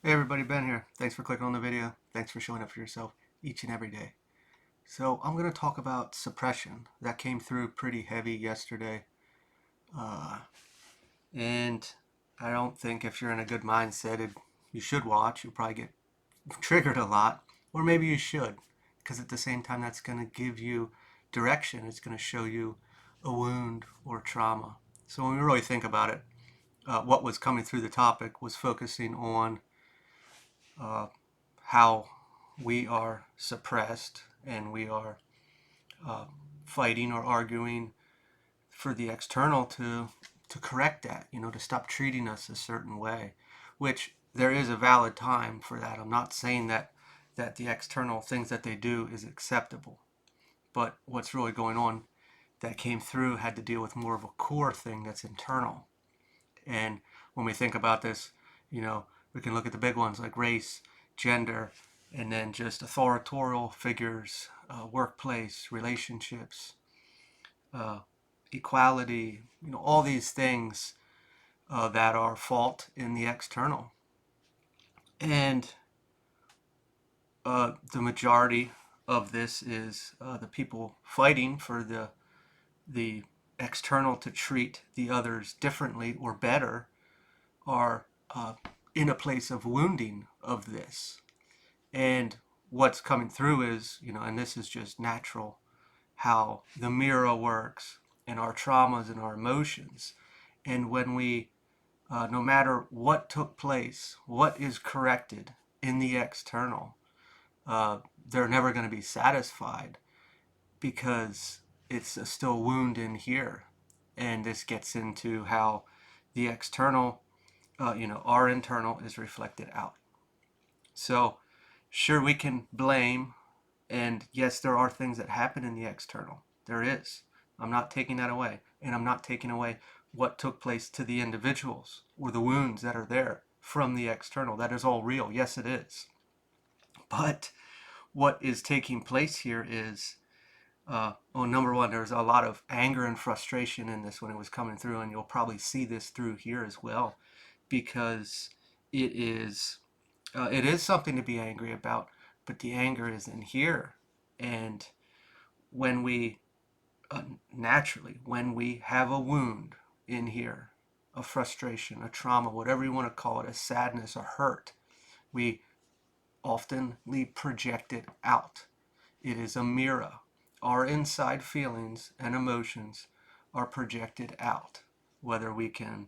Hey everybody, Ben here. Thanks for clicking on the video. Thanks for showing up for yourself each and every day. So I'm going to talk about suppression. That came through pretty heavy yesterday. Uh, and I don't think if you're in a good mindset, you should watch. You'll probably get triggered a lot. Or maybe you should. Because at the same time, that's going to give you direction. It's going to show you a wound or trauma. So when we really think about it, what was coming through the topic was focusing on uh, how we are suppressed and we are uh, fighting or arguing for the external to correct that, to stop treating us a certain way, which there is a valid time for that. I'm not saying that the external things that they do is acceptable, but what's really going on that came through had to deal with more of a core thing that's internal. And when we think about this, you know, we can look at the big ones like race, gender, and then just authorial figures, workplace, relationships, uh, equality, all these things that are fault in the external. And the majority of this is the people fighting for the external to treat the others differently or better are in a place of wounding of this. And what's coming through is, and this is just natural, how the mirror works and our traumas and our emotions. And when we, no matter what took place, what is corrected in the external, they're never going to be satisfied because it's a still wound in here. And this gets into how the external, our internal is reflected out. So, sure, we can blame, and yes, there are things that happen in the external. There is. I'm not taking that away. And I'm not taking away what took place to the individuals or the wounds that are there from the external. That is all real. Yes, it is. But what is taking place here is, well, number one, there's a lot of anger and frustration in this when it was coming through, and you'll probably see this through here as well, because it is it is something to be angry about, but the anger is in here. And when we, naturally, when we have a wound in here, a frustration, a trauma, whatever you want to call it, a sadness, a hurt, we often project it out. It is a mirror. Our inside feelings and emotions are projected out. Whether we can,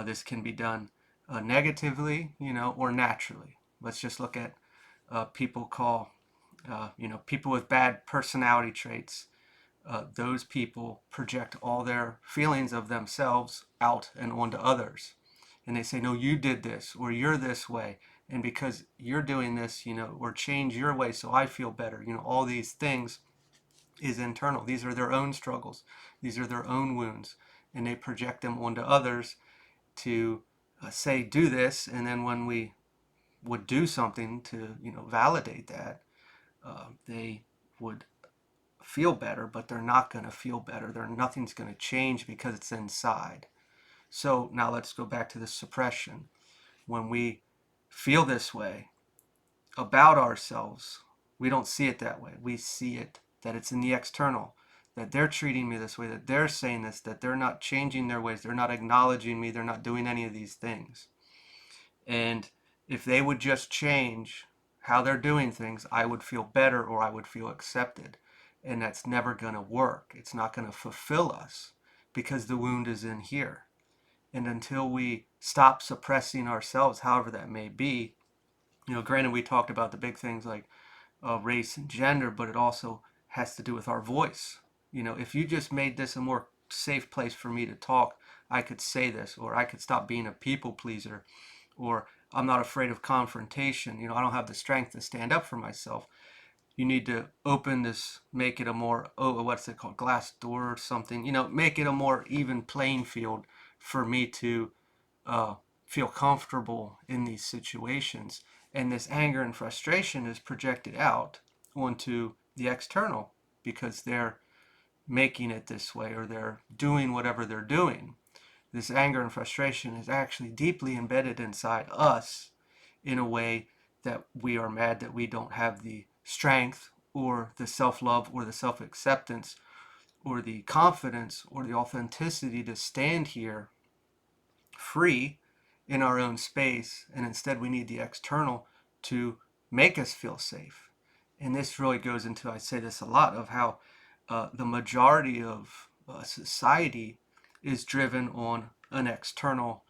this can be done negatively, or naturally. Let's just look at people call, people with bad personality traits. Those people project all their feelings of themselves out and onto others. And they say, no, you did this, or you're this way. And because you're doing this, or change your way so I feel better, all these things is internal. These are their own struggles. These are their own wounds. And they project them onto others to say, do this. And then when we would do something to, validate that, they would feel better, but they're not going to feel better. Nothing's going to change because it's inside. So now let's go back to the suppression. When we feel this way about ourselves, we don't see it that way. We see it that it's in the external, that they're treating me this way, that they're saying this, that they're not changing their ways, they're not acknowledging me, they're not doing any of these things. And if they would just change how they're doing things, I would feel better or I would feel accepted. And that's never going to work. It's not going to fulfill us because the wound is in here. And until we stop suppressing ourselves, however that may be, granted, we talked about the big things like race and gender, but it also has to do with our voice. If you just made this a more safe place for me to talk, I could say this, or I could stop being a people pleaser, or I'm not afraid of confrontation. I don't have the strength to stand up for myself. You need to open this, make it a more, what's it called, glass door or something, make it a more even playing field for me to uh, feel comfortable in these situations. And this anger and frustration is projected out onto the external because they're making it this way or they're doing whatever they're doing. This anger and frustration is actually deeply embedded inside us, in a way that we are mad that we don't have the strength or the self-love or the self-acceptance or the confidence or the authenticity to stand here free in our own space, and instead we need the external to make us feel safe. And this really goes into, I say this a lot, of how the majority of society is driven on an external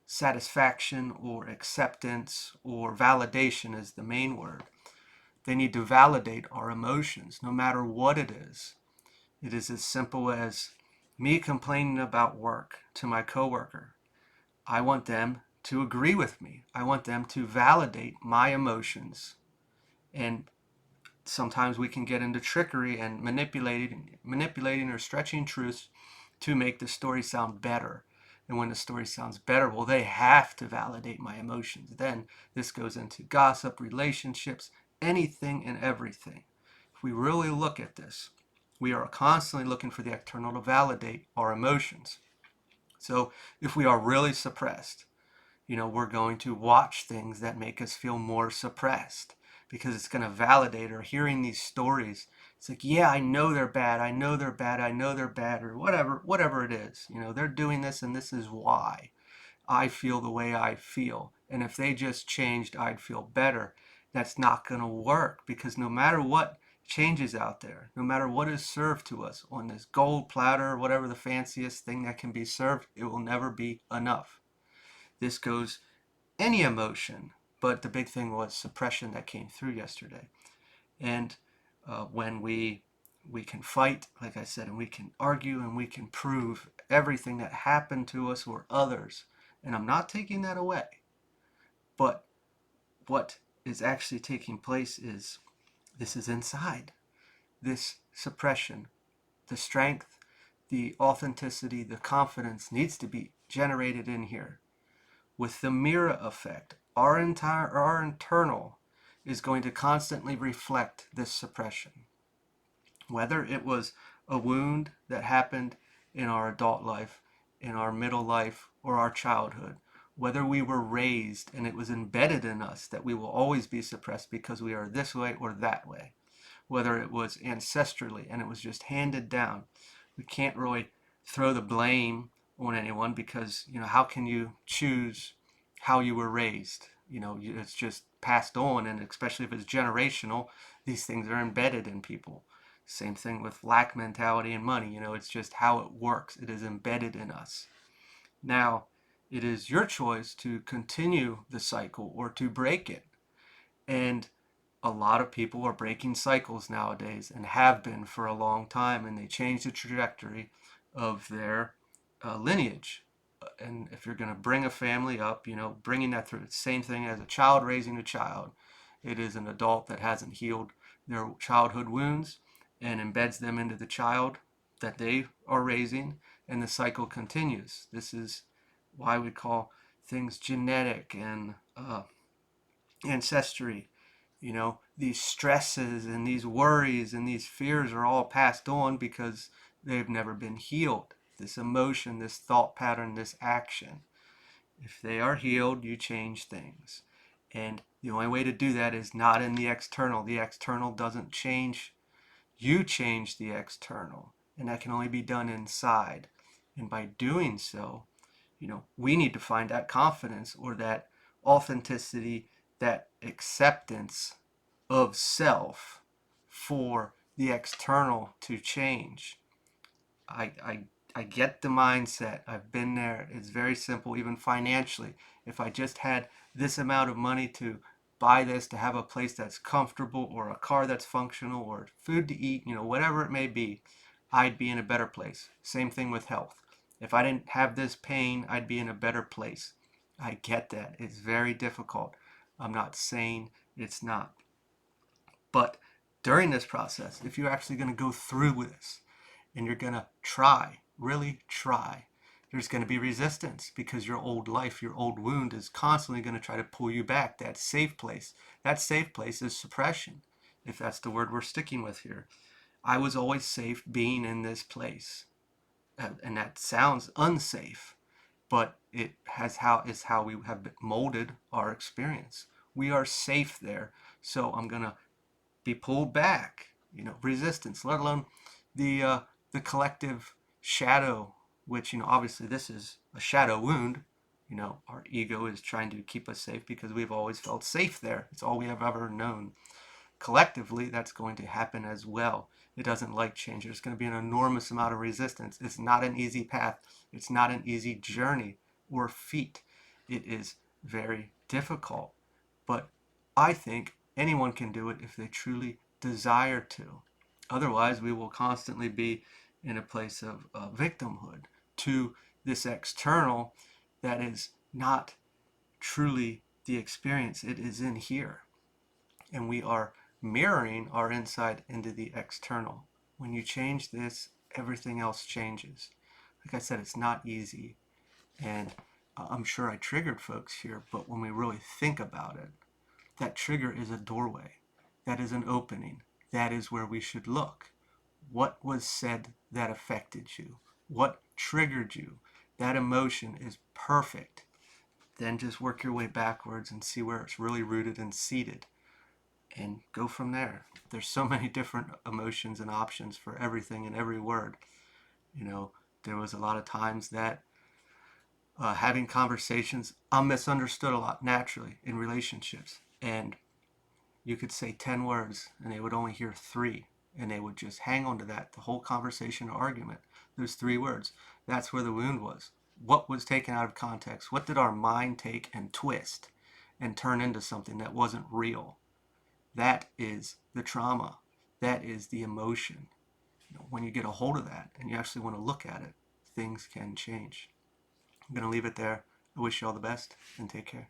satisfaction or acceptance, or validation is the main word. They need to validate our emotions, no matter what it is. It is as simple as me complaining about work to my coworker. I want them to agree with me. I want them to validate my emotions. And sometimes we can get into trickery and manipulating or stretching truths to make the story sound better. And when the story sounds better, well, they have to validate my emotions. Then this goes into gossip, relationships, anything and everything. If we really look at this, we are constantly looking for the external to validate our emotions. So if we are really suppressed, we're going to watch things that make us feel more suppressed, because it's going to validate. Or hearing these stories, it's like, yeah, I know they're bad, I know they're bad, I know they're bad, or whatever it is. They're doing this and this is why I feel the way I feel. And if they just changed, I'd feel better. That's not going to work, because no matter what changes out there, no matter what is served to us on this gold platter, whatever the fanciest thing that can be served, it will never be enough. This goes any emotion, but the big thing was suppression that came through yesterday. And when we can fight, like I said, and we can argue and we can prove everything that happened to us or others, and I'm not taking that away, but what is actually taking place is this is inside. This suppression, the strength, the authenticity, the confidence needs to be generated in here. With the mirror effect, our internal is going to constantly reflect this suppression. Whether it was a wound that happened in our adult life, in our middle life, or our childhood, whether we were raised and it was embedded in us that we will always be suppressed because we are this way or that way, whether it was ancestrally and it was just handed down. We can't really throw the blame on anyone, because how can you choose how you were raised? It's just passed on, and especially if it's generational, these things are embedded in people. Same thing with lack mentality and money. It's just how it works. It is embedded in us. Now, it is your choice to continue the cycle or to break it. And a lot of people are breaking cycles nowadays, and have been for a long time, and they change the trajectory of their lineage. And if you're going to bring a family up, bringing that through, the same thing as a child raising a child. It is an adult that hasn't healed their childhood wounds and embeds them into the child that they are raising, and the cycle continues. This is why we call things genetic and ancestry. These stresses and these worries and these fears are all passed on because they've never been healed. This emotion, this thought pattern, this action. If they are healed, you change things. And the only way to do that is not in the external. The external doesn't change. You change the external. And that can only be done inside. And by doing so, we need to find that confidence or that authenticity, that acceptance of self for the external to change. I, I, I get the mindset. I've been there. It's very simple, even financially. If I just had this amount of money to buy this, to have a place that's comfortable, or a car that's functional, or food to eat, whatever it may be, I'd be in a better place. Same thing with health. If I didn't have this pain, I'd be in a better place. I get that. It's very difficult. I'm not saying it's not. But during this process, if you're actually going to go through with this and you're going to try, really try, there's going to be resistance, because your old life, your old wound is constantly going to try to pull you back. That safe place. That safe place is suppression, if that's the word we're sticking with here. I was always safe being in this place. And that sounds unsafe, but it is how we have molded our experience. We are safe there. So I'm going to be pulled back. Resistance, let alone the collective shadow, which, obviously this is a shadow wound. Our ego is trying to keep us safe because we've always felt safe there. It's all we have ever known. Collectively, that's going to happen as well. It doesn't like change. There's going to be an enormous amount of resistance. It's not an easy path. It's not an easy journey or feat. It is very difficult. But I think anyone can do it if they truly desire to. Otherwise, we will constantly be in a place of victimhood to this external that is not truly the experience. It is in here. And we are mirroring our inside into the external. When you change this, everything else changes. Like I said, it's not easy. And I'm sure I triggered folks here, but when we really think about it, that trigger is a doorway. That is an opening. That is where we should look. What was said that affected you? What triggered you? That emotion is perfect. Then just work your way backwards and see where it's really rooted and seated, and go from there. There's so many different emotions and options for everything and every word. There was a lot of times that having conversations, I'm misunderstood a lot naturally in relationships. And you could say 10 words and they would only hear three. And they would just hang on to that the whole conversation or argument. Those 3 words. That's where the wound was. What was taken out of context? What did our mind take and twist and turn into something that wasn't real? That is the trauma. That is the emotion. When you get a hold of that and you actually want to look at it, things can change. I'm going to leave it there. I wish you all the best and take care.